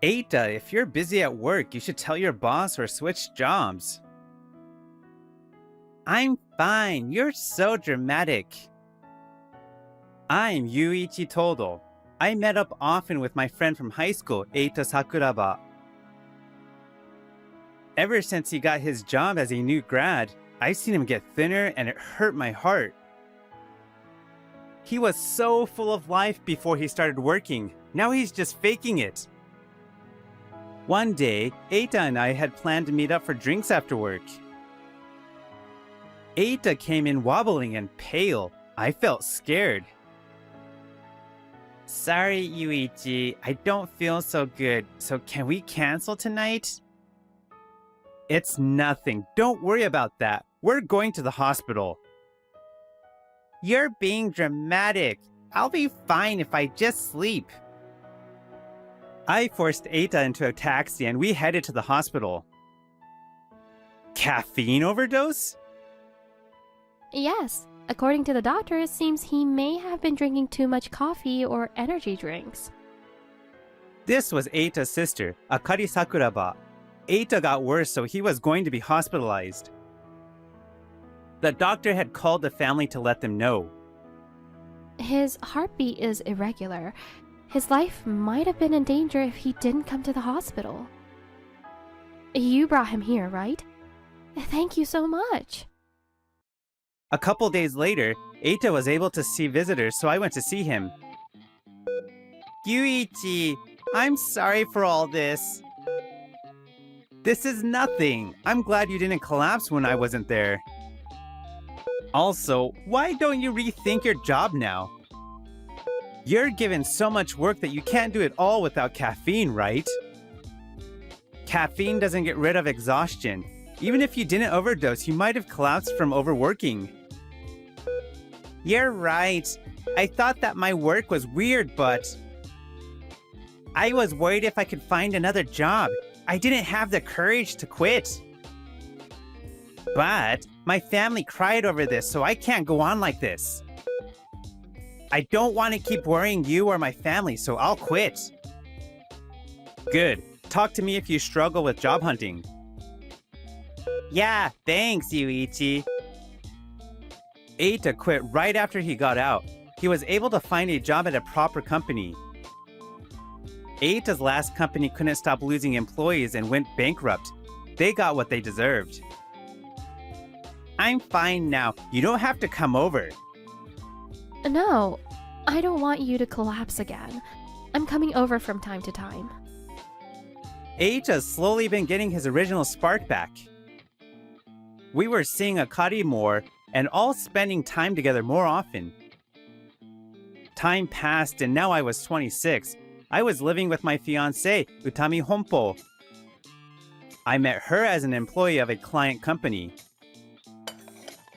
Eita, if you're busy at work, you should tell your boss or switch jobs. I'm fine. You're so dramatic. I'm Yuichi Todo. I met up often with my friend from high school, Eita Sakuraba. Ever since he got his job as a new grad, I've seen him get thinner and it hurt my heart. He was so full of life before he started working. Now he's just faking it. One day, Eita and I had planned to meet up for drinks after work. Eita came in wobbling and pale. I felt scared. Sorry, Yuichi. I don't feel so good. So can we cancel tonight? It's nothing. Don't worry about that. We're going to the hospital. You're being dramatic. I'll be fine if I just sleep. I forced Eita into a taxi and we headed to the hospital. Caffeine overdose? Yes. According to the doctor, it seems he may have been drinking too much coffee or energy drinks. This was Eita's sister, Akari Sakuraba. Eita got worse, so he was going to be hospitalized. The doctor had called the family to let them know. His heartbeat is irregular. His life might have been in danger if he didn't come to the hospital. You brought him here, right? Thank you so much. A couple days later, Eita was able to see visitors, so I went to see him. Yuichi, I'm sorry for all this. This is nothing. I'm glad you didn't collapse when I wasn't there. Also, why don't you rethink your job now? You're given so much work that you can't do it all without caffeine, right? Caffeine doesn't get rid of exhaustion. Even if you didn't overdose, you might have collapsed from overworking. You're right. I thought that my work was weird, but I was worried if I could find another job. I didn't have the courage to quit. But my family cried over this, so I can't go on like this. I don't want to keep worrying you or my family, so I'll quit. Good. Talk to me if you struggle with job hunting. Yeah, thanks, Yuichi. Eita quit right after he got out. He was able to find a job at a proper company. Eita's last company couldn't stop losing employees and went bankrupt. They got what they deserved. I'm fine now. You don't have to come over. No, I don't want you to collapse again. I'm coming over from time to time. Eita's slowly been getting his original spark back. We were seeing Akari more and all spending time together more often. Time passed and now I was 26. I was living with my fiancée, Utami Honpo. I met her as an employee of a client company.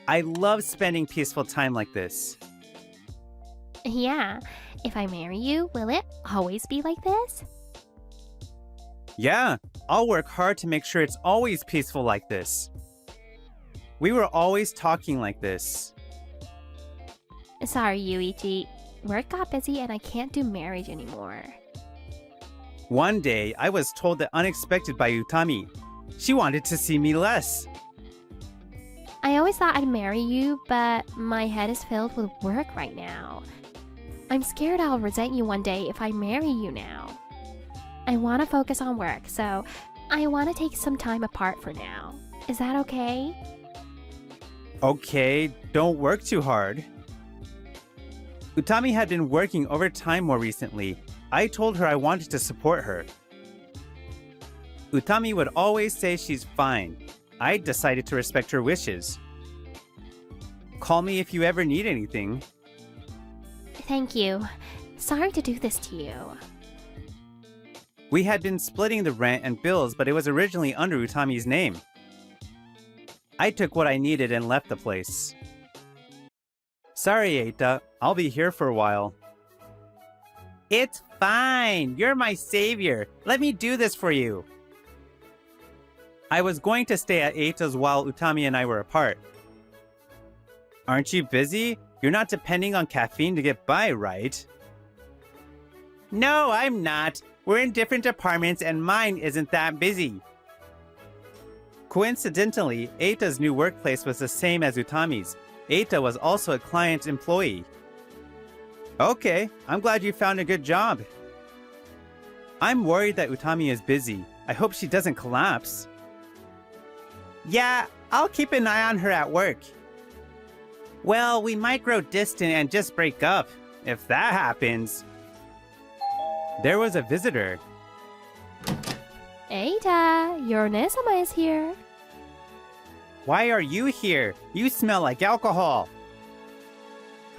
I love spending peaceful time like this. Yeah, if I marry you, will it always be like this? Yeah, I'll work hard to make sure it's always peaceful like this. We were always talking like this. Sorry, Yuichi. Work got busy and I can't do marriage anymore. One day, I was told that unexpected by Utami. She wanted to see me less. I always thought I'd marry you, but my head is filled with work right now. I'm scared I'll resent you one day if I marry you now. I want to focus on work, so I want to take some time apart for now. Is that okay? Okay, don't work too hard. Utami had been working overtime more recently. I told her I wanted to support her. Utami would always say she's fine. I decided to respect her wishes. Call me if you ever need anything. Thank you. Sorry to do this to you. We had been splitting the rent and bills, but it was originally under Utami's name. I took what I needed and left the place. Sorry, Eita. I'll be here for a while. It's fine. You're my savior. Let me do this for you. I was going to stay at Eita's while Utami and I were apart. Aren't you busy? You're not depending on caffeine to get by, right? No, I'm not. We're in different departments and mine isn't that busy. Coincidentally, Eita's new workplace was the same as Utami's. Eita was also a client employee. Okay, I'm glad you found a good job. I'm worried that Utami is busy. I hope she doesn't collapse. Yeah, I'll keep an eye on her at work. Well, we might grow distant and just break up. If that happens. There was a visitor. Eita, your Nesama is here. Why are you here? You smell like alcohol.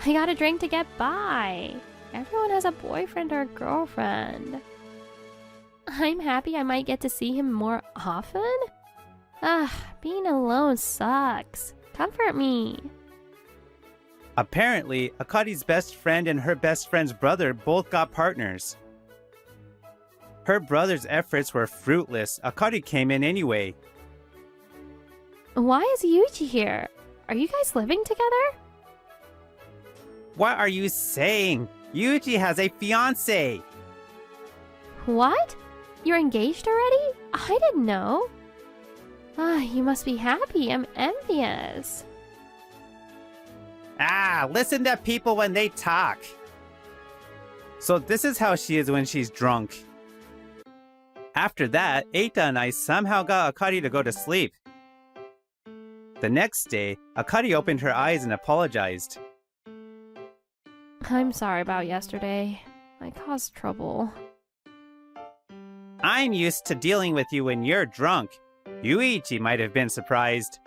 I got a drink to get by. Everyone has a boyfriend or girlfriend. I'm happy I might get to see him more often. Being alone sucks. Comfort me. Apparently, Akari's best friend and her best friend's brother both got partners. Her brother's efforts were fruitless. Akari came in anyway. Why is Yuichi here? Are you guys living together? What are you saying? Yuichi has a fiancé. What? You're engaged already? I didn't know. You must be happy. I'm envious. Listen to people when they talk. So this is how she is when she's drunk. After that, Eita and I somehow got Akari to go to sleep. The next day, Akari opened her eyes and apologized. I'm sorry about yesterday. I caused trouble. I'm used to dealing with you when you're drunk. Yuichi might have been surprised.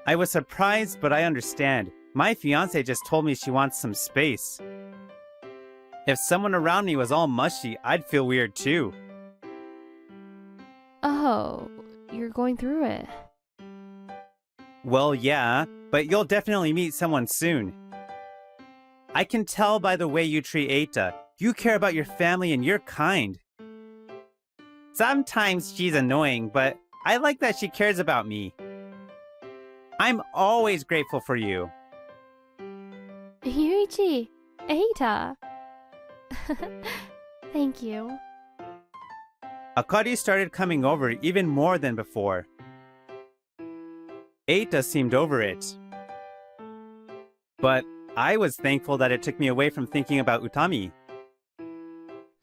I was surprised, but I understand. My fiancé just told me she wants some space. If someone around me was all mushy, I'd feel weird too. Oh, you're going through it. Well, yeah, but you'll definitely meet someone soon. I can tell by the way you treat Eita. You care about your family and you're kind. Sometimes she's annoying, but I like that she cares about me. I'm always grateful for you. Yuichi, Eita. Thank you. Akari started coming over even more than before. Eita seemed over it. But I was thankful that it took me away from thinking about Utami.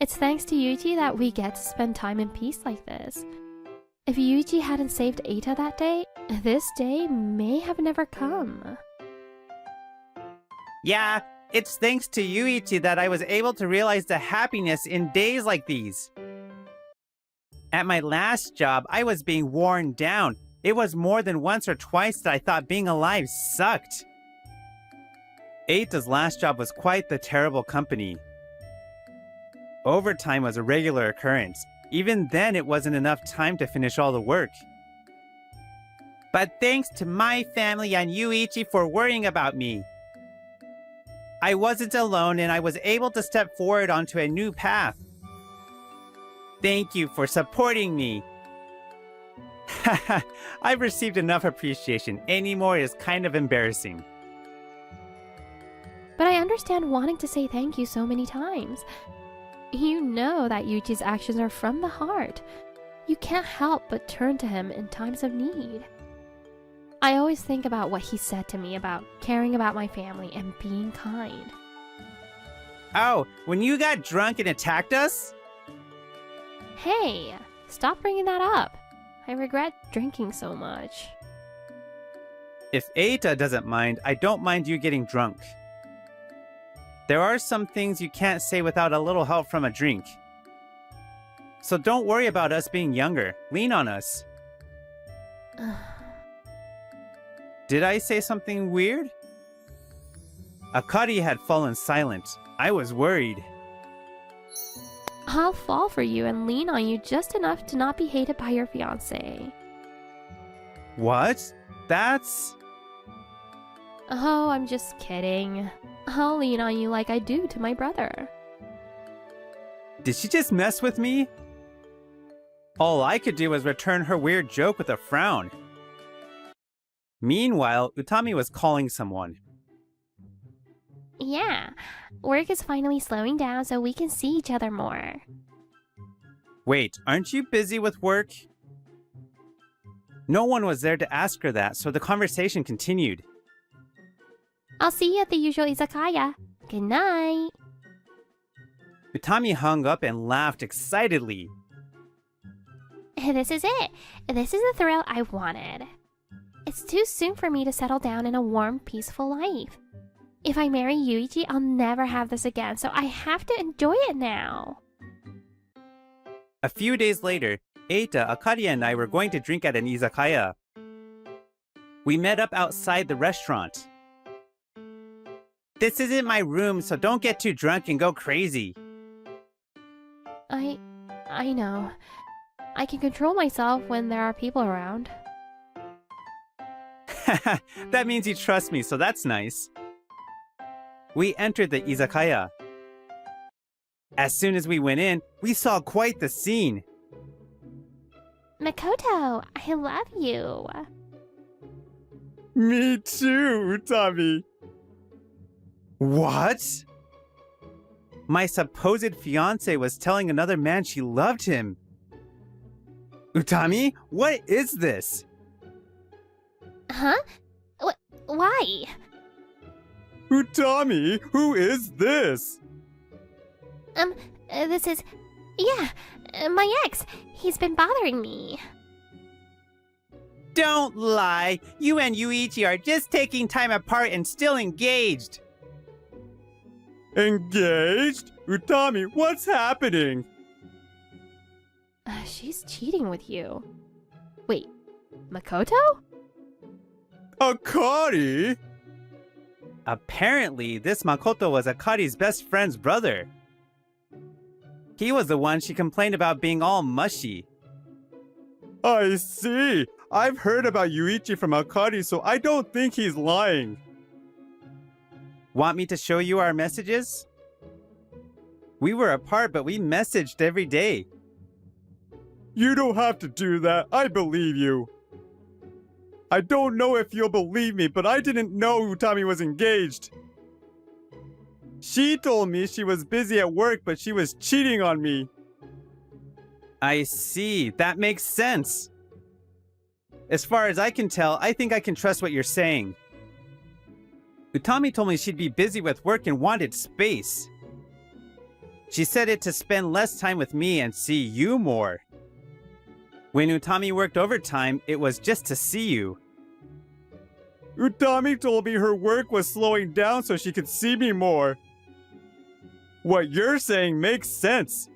It's thanks to Yuichi that we get to spend time in peace like this. If Yuichi hadn't saved Eita that day, this day may have never come. Yeah, it's thanks to Yuichi that I was able to realize the happiness in days like these. At my last job, I was being worn down. It was more than once or twice that I thought being alive sucked. Eita's last job was quite the terrible company. Overtime was a regular occurrence. Even then, it wasn't enough time to finish all the work. But thanks to my family and Yuichi for worrying about me. I wasn't alone and I was able to step forward onto a new path. Thank you for supporting me. I've received enough appreciation. Any more is kind of embarrassing. But I understand wanting to say thank you so many times. You know that Yuichi's actions are from the heart. You can't help but turn to him in times of need. I always think about what he said to me about caring about my family and being kind. Oh, when you got drunk and attacked us? Hey, stop bringing that up. I regret drinking so much. If Eita doesn't mind, I don't mind you getting drunk. There are some things you can't say without a little help from a drink. So don't worry about us being younger. Lean on us. Did I say something weird? Akari had fallen silent. I was worried. I'll fall for you and lean on you just enough to not be hated by your fiancé. What? That's... Oh, I'm just kidding. I'll lean on you like I do to my brother. Did she just mess with me? All I could do was return her weird joke with a frown. Meanwhile, Utami was calling someone. Yeah, work is finally slowing down so we can see each other more. Wait, aren't you busy with work? No one was there to ask her that, so the conversation continued. I'll see you at the usual izakaya. Good night. Utami hung up and laughed excitedly. This is it. This is the thrill I wanted. It's too soon for me to settle down in a warm, peaceful life. If I marry Yuichi, I'll never have this again, so I have to enjoy it now. A few days later, Eita, Akari, and I were going to drink at an izakaya. We met up outside the restaurant. This isn't my room, so don't get too drunk and go crazy. I know. I can control myself when there are people around. That means you trust me, so that's nice. We entered the izakaya. As soon as we went in, we saw quite the scene. Makoto, I love you. Me too, Utami. What? My supposed fiancé was telling another man she loved him. Utami, what is this? Huh? Why? Utami, who is this? This is... Yeah, my ex. He's been bothering me. Don't lie. You and Yuichi are just taking time apart and still engaged. Engaged? Utami, what's happening? She's cheating with you. Wait, Makoto? Akari? Apparently, this Makoto was Akari's best friend's brother. He was the one she complained about being all mushy. I see. I've heard about Yuichi from Akari, so I don't think he's lying. Want me to show you our messages? We were apart, but we messaged every day. You don't have to do that. I believe you. I don't know if you'll believe me, but I didn't know Utami was engaged. She told me she was busy at work, but she was cheating on me. I see. That makes sense. As far as I can tell, I think I can trust what you're saying. Utami told me she'd be busy with work and wanted space. She said it to spend less time with me and see you more. When Utami worked overtime, it was just to see you. Utami told me her work was slowing down so she could see me more. What you're saying makes sense.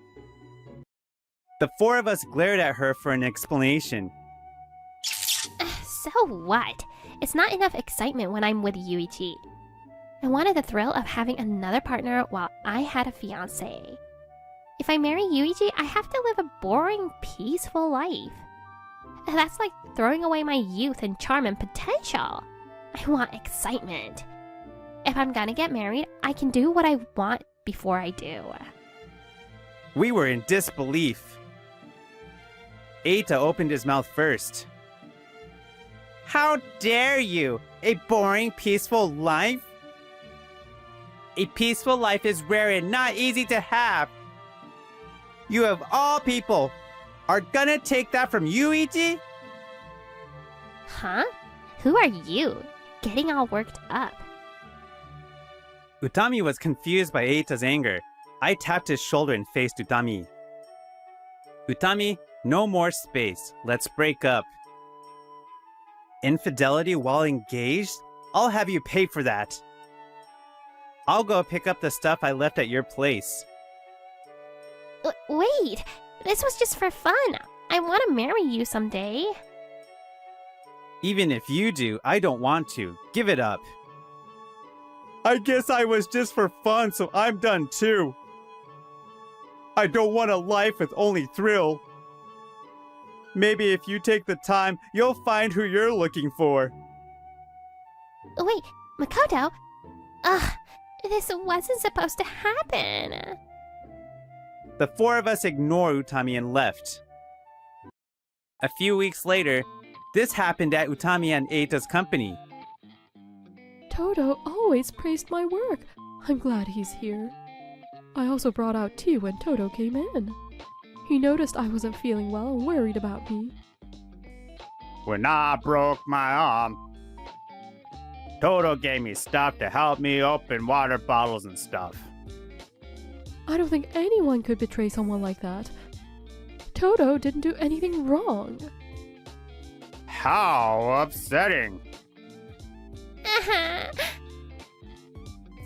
The four of us glared at her for an explanation. So what? It's not enough excitement when I'm with Yuichi. I wanted the thrill of having another partner while I had a fiancé. If I marry Yuichi, I have to live a boring, peaceful life. That's like throwing away my youth and charm and potential. I want excitement. If I'm gonna get married, I can do what I want before I do. We were in disbelief. Eita opened his mouth first. How dare you? A boring, peaceful life? A peaceful life is rare and not easy to have. You of all people are gonna take that from Yuichi? Huh? Who are you? Getting all worked up. Utami was confused by Eita's anger. I tapped his shoulder and faced Utami. Utami, no more space. Let's break up. Infidelity while engaged? I'll have you pay for that. I'll go pick up the stuff I left at your place. Wait! This was just for fun. I want to marry you someday. Even if you do, I don't want to. Give it up. I guess I was just for fun, so I'm done too. I don't want a life with only thrill. Maybe if you take the time, you'll find who you're looking for. Wait, Makoto? Ugh, this wasn't supposed to happen. The four of us ignored Utami and left. A few weeks later, this happened at Utami and Eita's company. Toto always praised my work. I'm glad he's here. I also brought out tea when Toto came in. He noticed I wasn't feeling well and worried about me. When I broke my arm, Toto gave me stuff to help me open water bottles and stuff. I don't think anyone could betray someone like that. Toto didn't do anything wrong. How upsetting.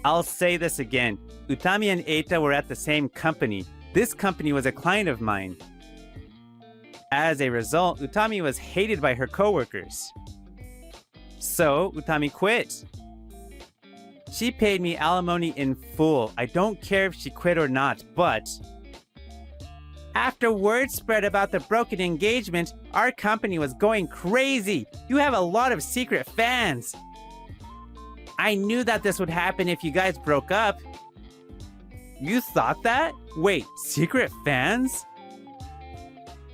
I'll say this again. Utami and Eita were at the same company. This company was a client of mine. As a result, Utami was hated by her coworkers. So, Utami quit. She paid me alimony in full. I don't care if she quit or not, but after word spread about the broken engagement, our company was going crazy. You have a lot of secret fans. I knew that this would happen if you guys broke up. You thought that? Wait, secret fans?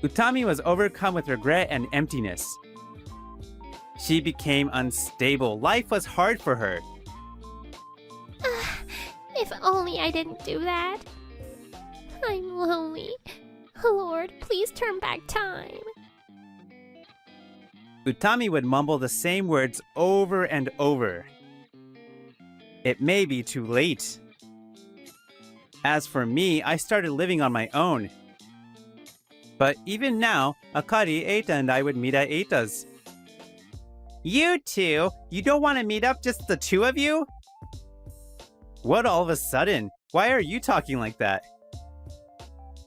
Utami was overcome with regret and emptiness. She became unstable. Life was hard for her. If only I didn't do that. I'm lonely. Lord, please turn back time. Utami would mumble the same words over and over. It may be too late. As for me, I started living on my own. But even now, Akari, Eita, and I would meet at Eita's. You two? You don't want to meet up, just the two of you? What all of a sudden? Why are you talking like that?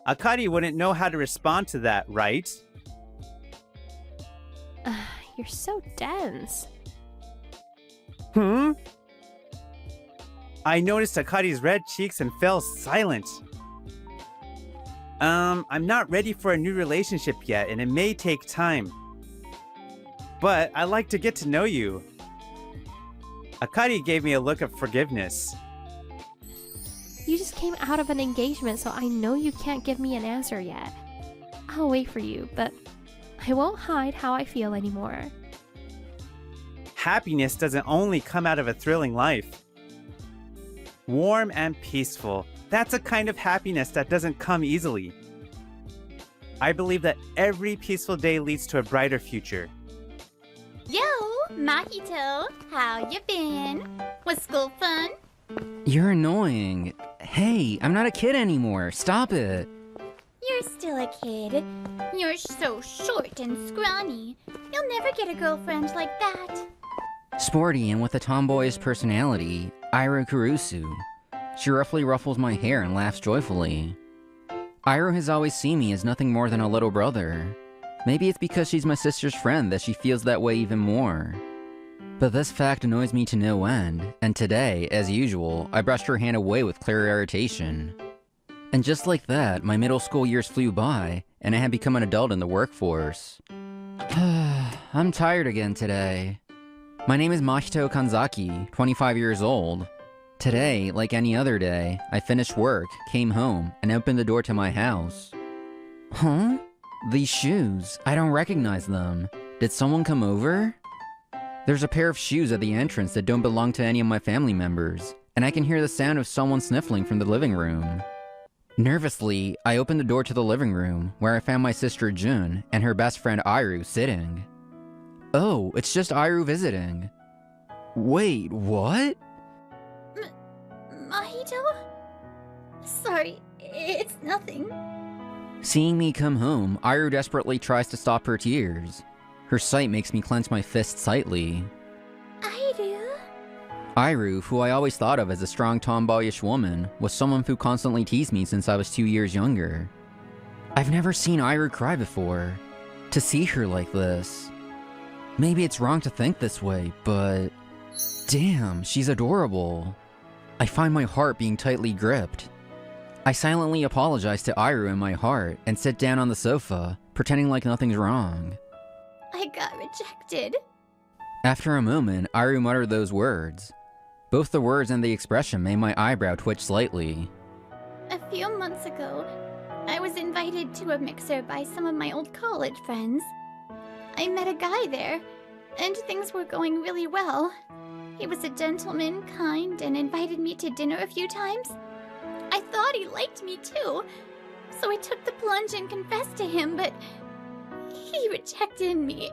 Akari wouldn't know how to respond to that, right? You're so dense. I noticed Akari's red cheeks and fell silent. I'm not ready for a new relationship yet, and it may take time. But I'd like to get to know you. Akari gave me a look of forgiveness. You just came out of an engagement, so I know you can't give me an answer yet. I'll wait for you, but I won't hide how I feel anymore. Happiness doesn't only come out of a thrilling life. Warm and peaceful. That's a kind of happiness that doesn't come easily. I believe that every peaceful day leads to a brighter future. Yo, Mahito, how you been? Was school fun? You're annoying. Hey, I'm not a kid anymore. Stop it. You're still a kid. You're so short and scrawny. You'll never get a girlfriend like that. Sporty and with a tomboyish personality, Iru Kurusu. She roughly ruffles my hair and laughs joyfully. Iru has always seen me as nothing more than a little brother. Maybe it's because she's my sister's friend that she feels that way even more. But this fact annoys me to no end, and today, as usual, I brushed her hand away with clear irritation. And just like that, my middle school years flew by, and I had become an adult in the workforce. I'm tired again today. My name is Mahito Kanzaki, 25 years old. Today, like any other day, I finished work, came home, and opened the door to my house. Huh? These shoes, I don't recognize them. Did someone come over? There's a pair of shoes at the entrance that don't belong to any of my family members, and I can hear the sound of someone sniffling from the living room. Nervously, I opened the door to the living room, where I found my sister Jun and her best friend Iru sitting. Oh, it's just Iru visiting. Wait, what? Mahito? Sorry, it's nothing. Seeing me come home, Iru desperately tries to stop her tears. Her sight makes me clench my fists tightly. Iru, who I always thought of as a strong tomboyish woman, was someone who constantly teased me since I was 2 years younger. I've never seen Iru cry before. To see her like this. Maybe it's wrong to think this way, but damn, she's adorable. I find my heart being tightly gripped. I silently apologize to Iru in my heart and sit down on the sofa, pretending like nothing's wrong. I got rejected. After a moment, Iru muttered those words. Both the words and the expression made my eyebrow twitch slightly. A few months ago, I was invited to a mixer by some of my old college friends. I met a guy there, and things were going really well. He was a gentleman, kind, and invited me to dinner a few times. I thought he liked me too, So I took the plunge and confessed to him, but he rejected me.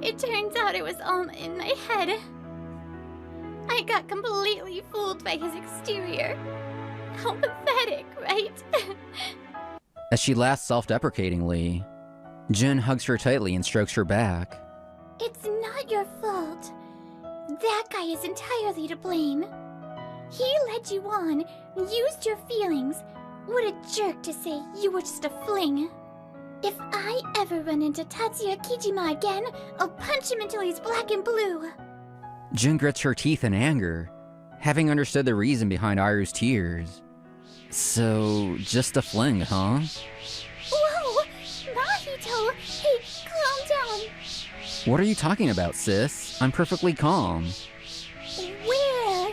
It turns out it was all in my head. I got completely fooled by his exterior. How pathetic, right? As she laughs self-deprecatingly, Jin hugs her tightly and strokes her back. It's not your fault. That guy is entirely to blame. He led you on, used your feelings. What a jerk to say you were just a fling. If I ever run into Tatsuya Kijima again, I'll punch him until he's black and blue. Jin grits her teeth in anger, having understood the reason behind Iru's tears. So, just a fling, huh? Whoa! Mahito! Hey, calm down! What are you talking about, sis? I'm perfectly calm. Where?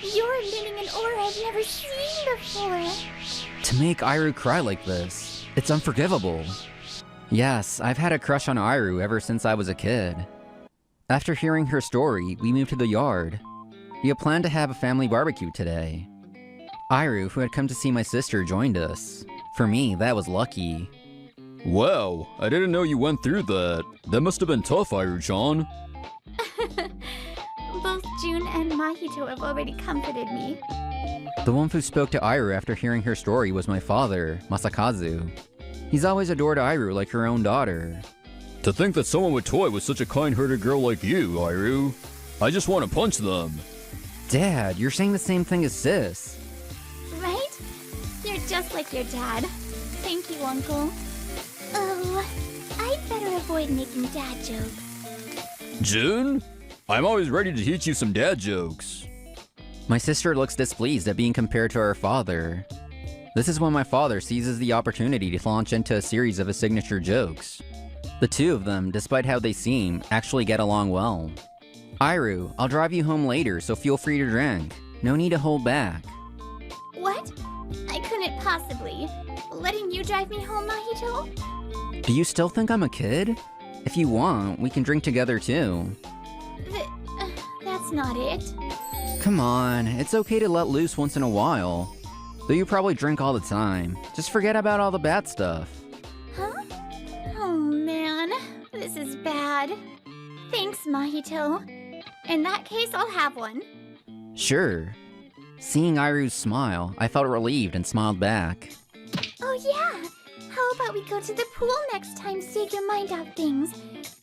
You're emitting an aura I've never seen before. To make Iru cry like this, it's unforgivable. Yes, I've had a crush on Iru ever since I was a kid. After hearing her story, we moved to the yard. We had planned to have a family barbecue today. Iru, who had come to see my sister, joined us. For me, that was lucky. Wow, I didn't know you went through that. That must have been tough, Iru-chan. Both June and Mahito have already comforted me. The one who spoke to Iru after hearing her story was my father, Masakazu. He's always adored Iru like her own daughter. To think that someone would toy with such a kind-hearted girl like you, Iru. I just want to punch them. Dad, you're saying the same thing as sis. Right? You're just like your dad. Thank you, Uncle. Oh, I'd better avoid making dad jokes. June? I'm always ready to teach you some dad jokes. My sister looks displeased at being compared to her father. This is when my father seizes the opportunity to launch into a series of his signature jokes. The two of them, despite how they seem, actually get along well. Iru, I'll drive you home later, so feel free to drink. No need to hold back. What? I couldn't possibly. Letting you drive me home, Mahito? Do you still think I'm a kid? If you want, we can drink together too. That's not it. Come on, it's okay to let loose once in a while. Though you probably drink all the time. Just forget about all the bad stuff. Huh? Oh man, this is bad. Thanks, Mahito. In that case, I'll have one. Sure. Seeing Iru's smile, I felt relieved and smiled back. Oh yeah! How about we go to the pool next time to take your mind off things?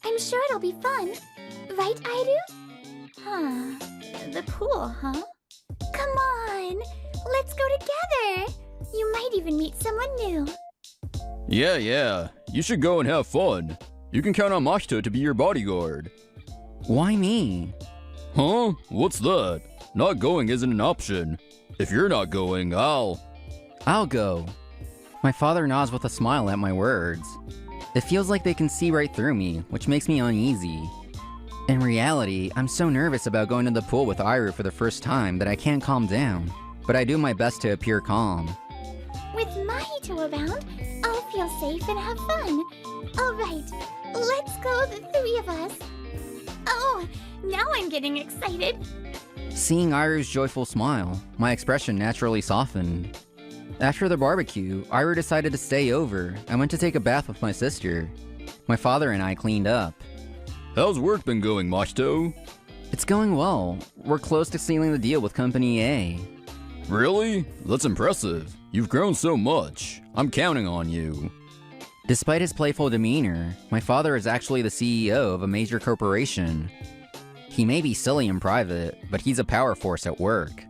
I'm sure it'll be fun. Right, Iru? Huh. The pool, huh? Come on! Let's go together! You might even meet someone new. Yeah. You should go and have fun. You can count on Mahito to be your bodyguard. Why me? Huh? What's that? Not going isn't an option. If you're not going, I'll go. My father nods with a smile at my words. It feels like they can see right through me, which makes me uneasy. In reality, I'm so nervous about going to the pool with Iru for the first time that I can't calm down, but I do my best to appear calm. With Mahito around, I'll feel safe and have fun. Alright, let's go, the three of us. Oh, now I'm getting excited. Seeing Iru's joyful smile, my expression naturally softened. After the barbecue, Iru decided to stay over and went to take a bath with my sister. My father and I cleaned up. How's work been going, Mahito? It's going well. We're close to sealing the deal with Company A. Really? That's impressive. You've grown so much. I'm counting on you. Despite his playful demeanor, my father is actually the CEO of a major corporation. He may be silly in private, but he's a power force at work.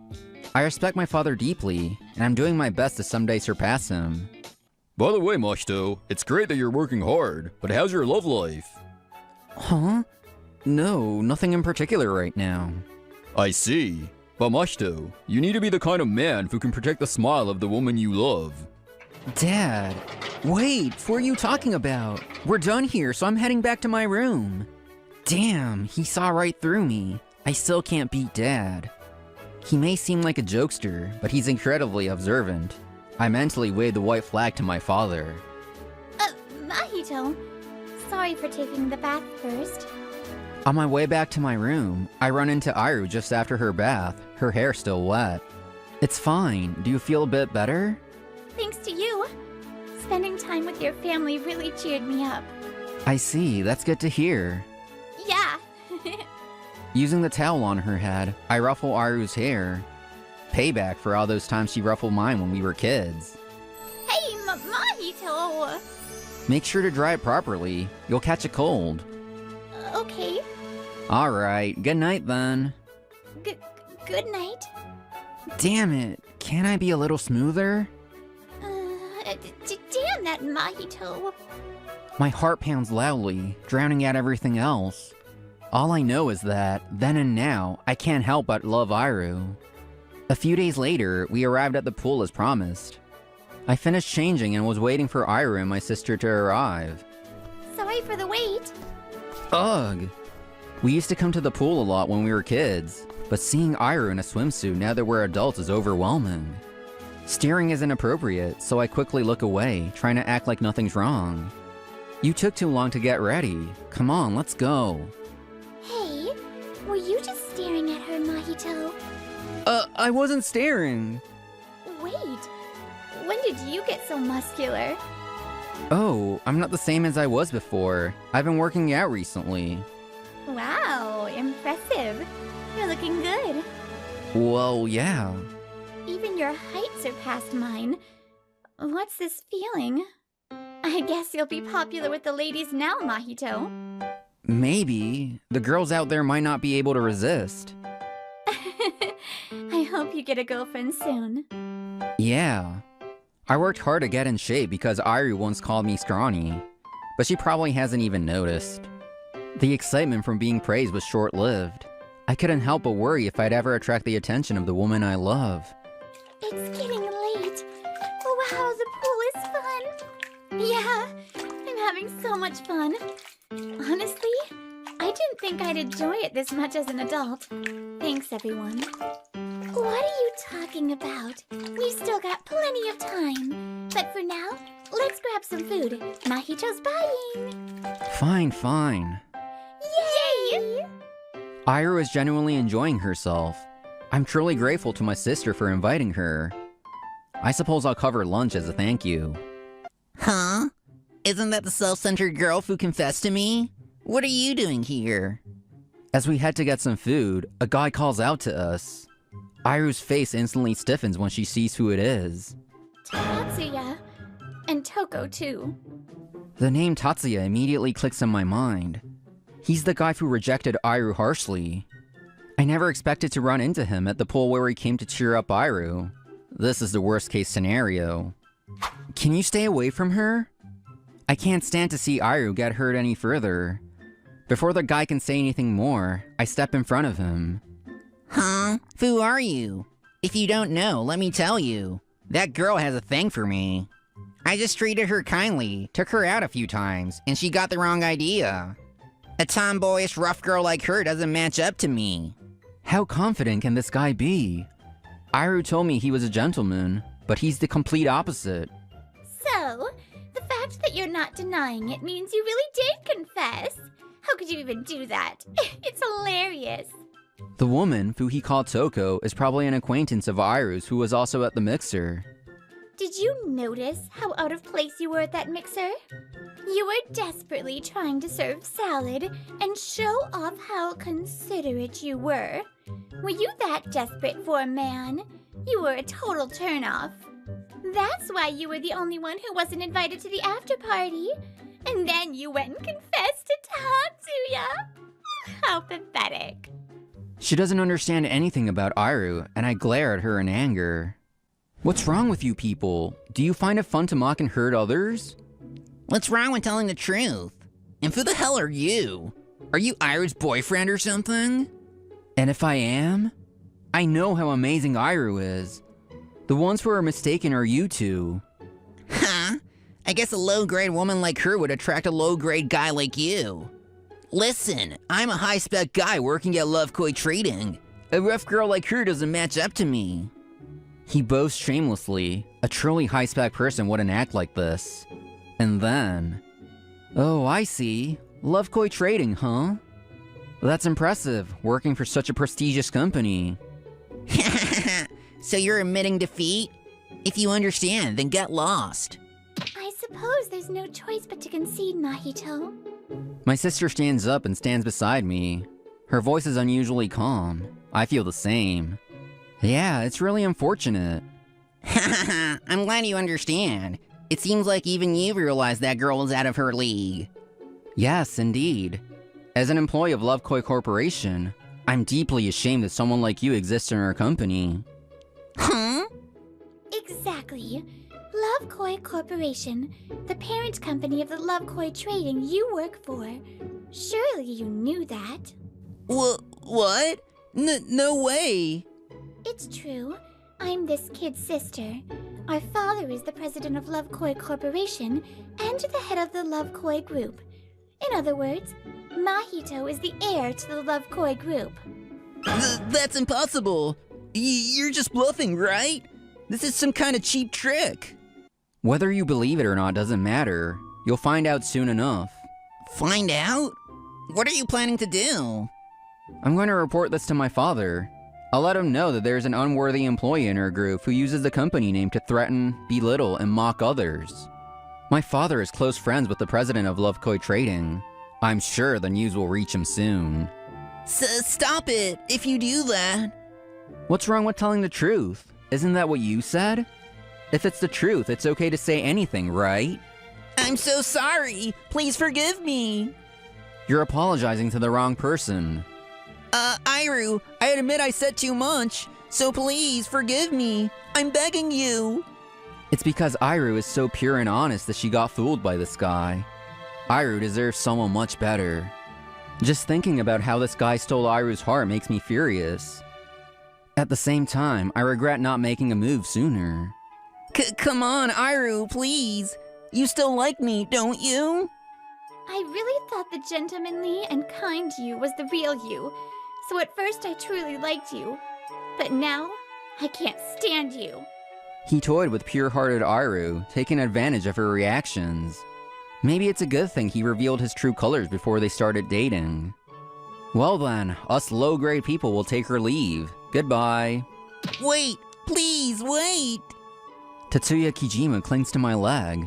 I respect my father deeply, and I'm doing my best to someday surpass him. By the way, Mahito, it's great that you're working hard, but how's your love life? Huh? No, nothing in particular right now. I see. But Mahito, you need to be the kind of man who can protect the smile of the woman you love. Dad, wait, what are you talking about? We're done here, so I'm heading back to my room. Damn, he saw right through me. I still can't beat Dad. He may seem like a jokester, but he's incredibly observant. I mentally waved the white flag to my father. Mahito, sorry for taking the bath first. On my way back to my room, I run into Iru just after her bath, her hair still wet. It's fine. Do you feel a bit better? Thanks to you. Spending time with your family really cheered me up. I see. That's good to hear. Yeah. Using the towel on her head, I ruffle Aru's hair. Payback for all those times she ruffled mine when we were kids. Hey, Mahito! Make sure to dry it properly. You'll catch a cold. Okay. Alright, good night then. Good night. Damn it, can't I be a little smoother? Damn that Mahito. My heart pounds loudly, drowning out everything else. All I know is that, then and now, I can't help but love Iru. A few days later, we arrived at the pool as promised. I finished changing and was waiting for Iru and my sister to arrive. Sorry for the wait. Ugh! We used to come to the pool a lot when we were kids, but seeing Iru in a swimsuit now that we're adults is overwhelming. Staring is inappropriate, so I quickly look away, trying to act like nothing's wrong. You took too long to get ready. Come on, let's go. Hey, were you just staring at her, Mahito? I wasn't staring. Wait, when did you get so muscular? Oh, I'm not the same as I was before. I've been working out recently. Wow, impressive. You're looking good. Well, yeah. Even your height surpassed mine. What's this feeling? I guess you'll be popular with the ladies now, Mahito. Maybe. The girls out there might not be able to resist. I hope you get a girlfriend soon. Yeah. I worked hard to get in shape because Iru once called me scrawny, but she probably hasn't even noticed. The excitement from being praised was short-lived. I couldn't help but worry if I'd ever attract the attention of the woman I love. It's getting late. Wow, the pool is fun. Yeah, I'm having so much fun. Honestly, I didn't think I'd enjoy it this much as an adult. Thanks, everyone. What are you talking about? We've still got plenty of time. But for now, let's grab some food. Mahito's buying. Fine. Yay! Iru is genuinely enjoying herself. I'm truly grateful to my sister for inviting her. I suppose I'll cover lunch as a thank you. Huh? Isn't that the self-centered girl who confessed to me? What are you doing here? As we head to get some food, a guy calls out to us. Iru's face instantly stiffens when she sees who it is. Tatsuya. And Toko, too. The name Tatsuya immediately clicks in my mind. He's the guy who rejected Iru harshly. I never expected to run into him at the pool where we came to cheer up Iru. This is the worst case scenario. Can you stay away from her? I can't stand to see Iru get hurt any further. Before the guy can say anything more, I step in front of him. Huh? Who are you? If you don't know, let me tell you. That girl has a thing for me. I just treated her kindly, took her out a few times, and she got the wrong idea. A tomboyish rough girl like her doesn't match up to me. How confident can this guy be? Iru told me he was a gentleman, but he's the complete opposite. So, the fact that you're not denying it means you really did confess. How could you even do that? It's hilarious. The woman, who he called Toko, is probably an acquaintance of Iru's who was also at the mixer. Did you notice how out of place you were at that mixer? You were desperately trying to serve salad and show off how considerate you were. Were you that desperate for a man? You were a total turnoff. That's why you were the only one who wasn't invited to the after party. And then you went and confessed to Tatsuya. How pathetic. She doesn't understand anything about Iru, and I glare at her in anger. What's wrong with you people? Do you find it fun to mock and hurt others? What's wrong with telling the truth? And who the hell are you? Are you Iru's boyfriend or something? And if I am? I know how amazing Iru is. The ones who are mistaken are you two. Huh? I guess a low-grade woman like her would attract a low-grade guy like you. Listen, I'm a high-spec guy working at Love Koi Trading. A rough girl like her doesn't match up to me. He boasts shamelessly. A truly high-spec person wouldn't act like this. And then... Oh, I see. Love Koi Trading, huh? That's impressive, working for such a prestigious company. So you're admitting defeat? If you understand, then get lost. I suppose there's no choice but to concede, Mahito. My sister stands up and stands beside me. Her voice is unusually calm. I feel the same. Yeah, it's really unfortunate. I'm glad you understand. It seems like even you realize that girl is out of her league. Yes, indeed. As an employee of Love Koi Corporation, I'm deeply ashamed that someone like you exists in our company. Huh? Exactly. Love Koi Corporation, the parent company of the Love Koi trading you work for. Surely you knew that. What? No way. It's true. I'm this kid's sister. Our father is the president of Love Koi Corporation and the head of the Love Koi Group. In other words, Mahito is the heir to the Love Koi Group. That's impossible. You're just bluffing, right? This is some kind of cheap trick. Whether you believe it or not doesn't matter. You'll find out soon enough. Find out? What are you planning to do? I'm going to report this to my father. I'll let him know that there's an unworthy employee in our group who uses the company name to threaten, belittle, and mock others. My father is close friends with the president of Love Koi Trading. I'm sure the news will reach him soon. Stop it, if you do that. What's wrong with telling the truth? Isn't that what you said? If it's the truth, it's okay to say anything, right? I'm so sorry. Please forgive me. You're apologizing to the wrong person. Iru, I admit I said too much, so please forgive me. I'm begging you. It's because Iru is so pure and honest that she got fooled by this guy. Iru deserves someone much better. Just thinking about how this guy stole Iru's heart makes me furious. At the same time, I regret not making a move sooner. Come on, Iru, please. You still like me, don't you? I really thought the gentlemanly and kind you was the real you, so at first I truly liked you. But now, I can't stand you. He toyed with pure-hearted Iru, taking advantage of her reactions. Maybe it's a good thing he revealed his true colors before they started dating. Well then, us low-grade people will take her leave. Goodbye. Wait, please, wait! Tatsuya Kijima clings to my leg.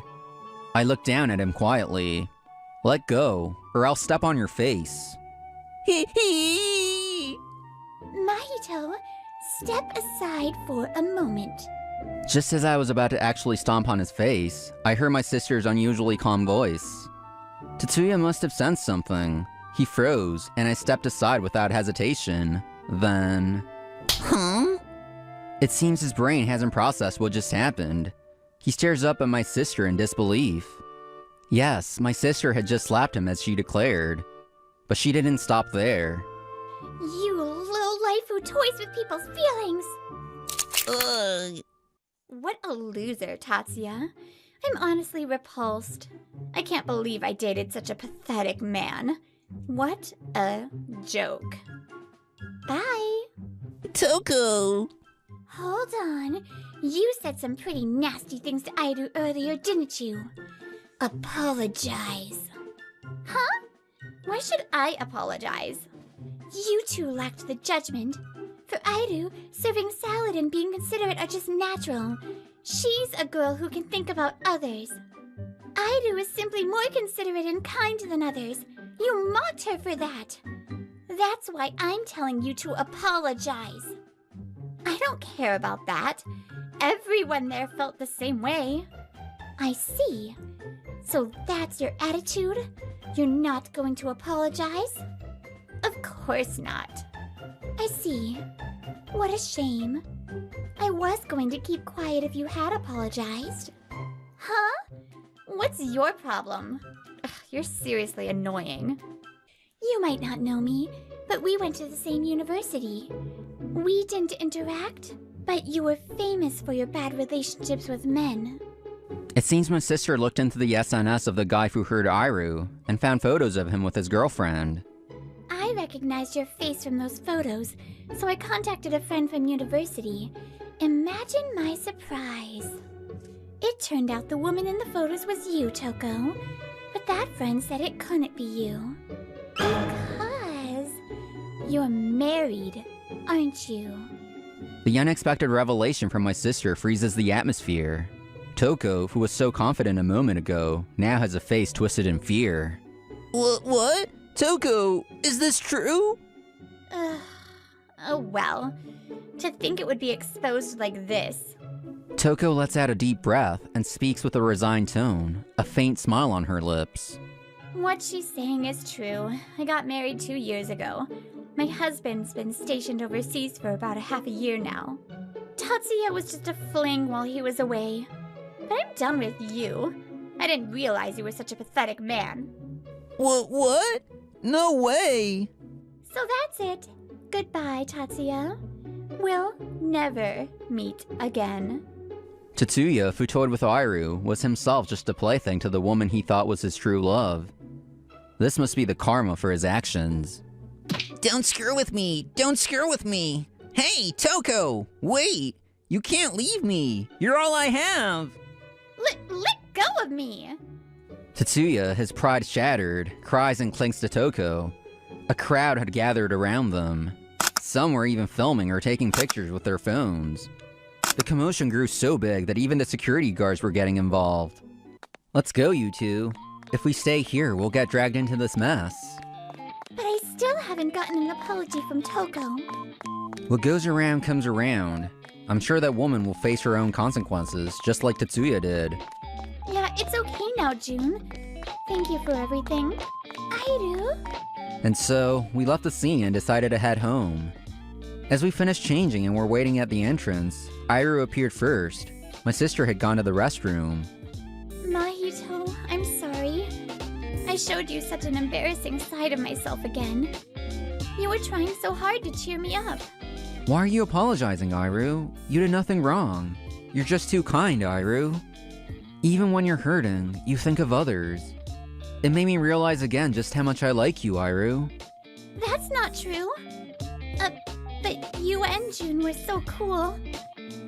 I look down at him quietly. Let go, or I'll step on your face. Mahito, step aside for a moment. Just as I was about to actually stomp on his face, I heard my sister's unusually calm voice. Tatsuya must have sensed something. He froze, and I stepped aside without hesitation. Then... Huh? It seems his brain hasn't processed what just happened. He stares up at my sister in disbelief. Yes, my sister had just slapped him as she declared. But she didn't stop there. You low-life who toys with people's feelings! Ugh. What a loser, Tatsuya. I'm honestly repulsed. I can't believe I dated such a pathetic man. What a joke. Bye. Toko. Hold on. You said some pretty nasty things to Airu earlier, didn't you? Apologize. Huh? Why should I apologize? You two lacked the judgment. For Airu, serving salad and being considerate are just natural. She's a girl who can think about others. Airu is simply more considerate and kind than others. You mocked her for that. That's why I'm telling you to apologize. I don't care about that. Everyone there felt the same way. I see. So that's your attitude? You're not going to apologize? Of course not. I see. What a shame. I was going to keep quiet if you had apologized. Huh? What's your problem? Ugh, you're seriously annoying. You might not know me, but we went to the same university. We didn't interact, but you were famous for your bad relationships with men. It seems my sister looked into the SNS of the guy who hurt Airu and found photos of him with his girlfriend. I recognized your face from those photos, so I contacted a friend from university. Imagine my surprise. It turned out the woman in the photos was you, Toko. But that friend said it couldn't be you. Because you're married, aren't you? The unexpected revelation from my sister freezes the atmosphere. Toko, who was so confident a moment ago, now has a face twisted in fear. What? Toko, is this true? Oh well. To think it would be exposed like this. Toko lets out a deep breath and speaks with a resigned tone, a faint smile on her lips. What she's saying is true. I got married 2 years ago. My husband's been stationed overseas for about half a year now. Tatsuya was just a fling while he was away. But I'm done with you. I didn't realize you were such a pathetic man. What? No way! So that's it. Goodbye, Tatsuya. We'll never meet again. Tatsuya, who toyed with Airu, was himself just a plaything to the woman he thought was his true love. This must be the karma for his actions. Don't screw with me! Don't screw with me! Hey, Toko! Wait! You can't leave me! You're all I have! Let go of me! Tatsuya, his pride shattered, cries and clings to Toko. A crowd had gathered around them. Some were even filming or taking pictures with their phones. The commotion grew so big that even the security guards were getting involved. Let's go, you two. If we stay here, we'll get dragged into this mess. But I still haven't gotten an apology from Toko. What goes around comes around. I'm sure that woman will face her own consequences, just like Tatsuya did. Yeah, it's okay now, June. Thank you for everything. I do. And so, we left the scene and decided to head home. As we finished changing and were waiting at the entrance, Airu appeared first. My sister had gone to the restroom. Mahito, I'm sorry. I showed you such an embarrassing side of myself again. You were trying so hard to cheer me up. Why are you apologizing, Airu? You did nothing wrong. You're just too kind, Airu. Even when you're hurting, you think of others. It made me realize again just how much I like you, Airu. That's not true. But you and June were so cool.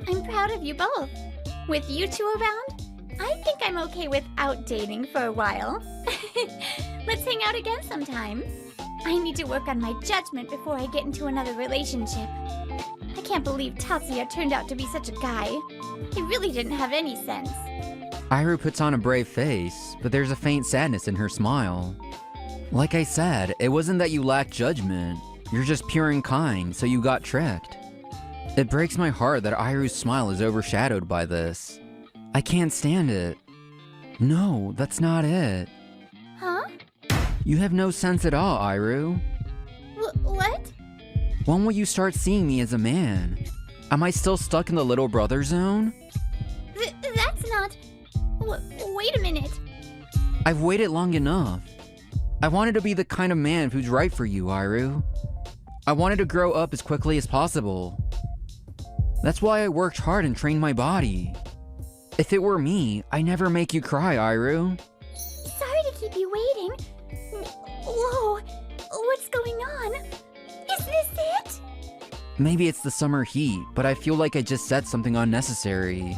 I'm proud of you both. With you two around, I think I'm okay without dating for a while. Let's hang out again sometime. I need to work on my judgment before I get into another relationship. I can't believe Tatsuya turned out to be such a guy. He really didn't have any sense. Airu puts on a brave face, but there's a faint sadness in her smile. Like I said, it wasn't that you lacked judgment. You're just pure and kind, so you got tricked. It breaks my heart that Airu's smile is overshadowed by this. I can't stand it. No, that's not it. Huh? You have no sense at all, Airu. What? When will you start seeing me as a man? Am I still stuck in the little brother zone? That's not... wait a minute. I've waited long enough. I wanted to be the kind of man who's right for you, Airu. I wanted to grow up as quickly as possible. That's why I worked hard and trained my body. If it were me, I'd never make you cry, Airu. Sorry to keep you waiting. Whoa, what's going on? Is this it? Maybe it's the summer heat, but I feel like I just said something unnecessary.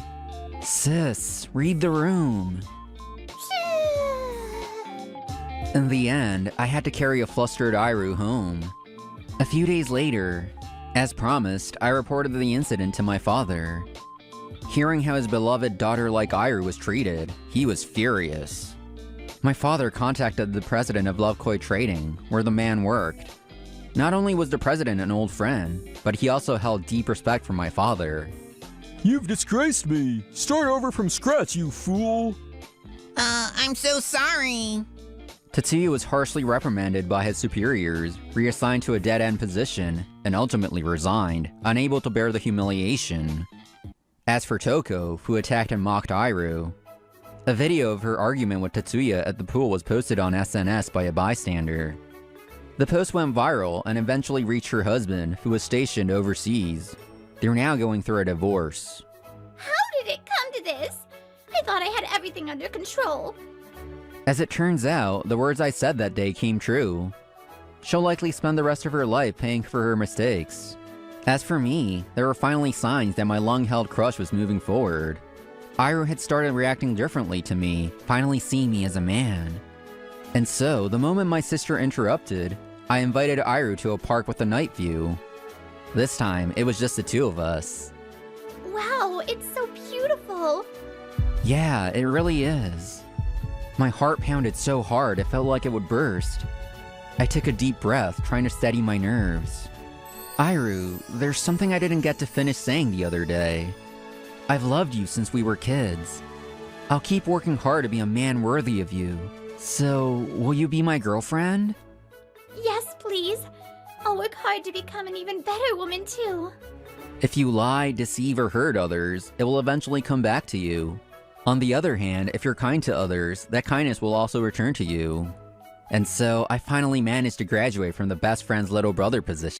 Sis, read the room. In the end, I had to carry a flustered Airu home. A few days later, as promised, I reported the incident to my father. Hearing how his beloved daughter-like Airu was treated, he was furious. My father contacted the president of Love Koi Trading, where the man worked. Not only was the president an old friend, but he also held deep respect for my father. You've disgraced me! Start over from scratch, you fool! I'm so sorry. Tatsuya was harshly reprimanded by his superiors, reassigned to a dead-end position, and ultimately resigned, unable to bear the humiliation. As for Toko, who attacked and mocked Airu, a video of her argument with Tatsuya at the pool was posted on SNS by a bystander. The post went viral and eventually reached her husband, who was stationed overseas. They're now going through a divorce. How did it come to this? I thought I had everything under control. As it turns out, the words I said that day came true. She'll likely spend the rest of her life paying for her mistakes. As for me, there were finally signs that my long-held crush was moving forward. Airu had started reacting differently to me, finally seeing me as a man. And so, the moment my sister interrupted, I invited Airu to a park with a night view. This time, it was just the two of us. Wow, it's so beautiful. Yeah, it really is. My heart pounded so hard it felt like it would burst. I took a deep breath, trying to steady my nerves. Iru, there's something I didn't get to finish saying the other day. I've loved you since we were kids. I'll keep working hard to be a man worthy of you. So, will you be my girlfriend? Yes, please. I'll work hard to become an even better woman, too. If you lie, deceive, or hurt others, it will eventually come back to you. On the other hand, if you're kind to others, that kindness will also return to you. And so, I finally managed to graduate from the best friend's little brother position.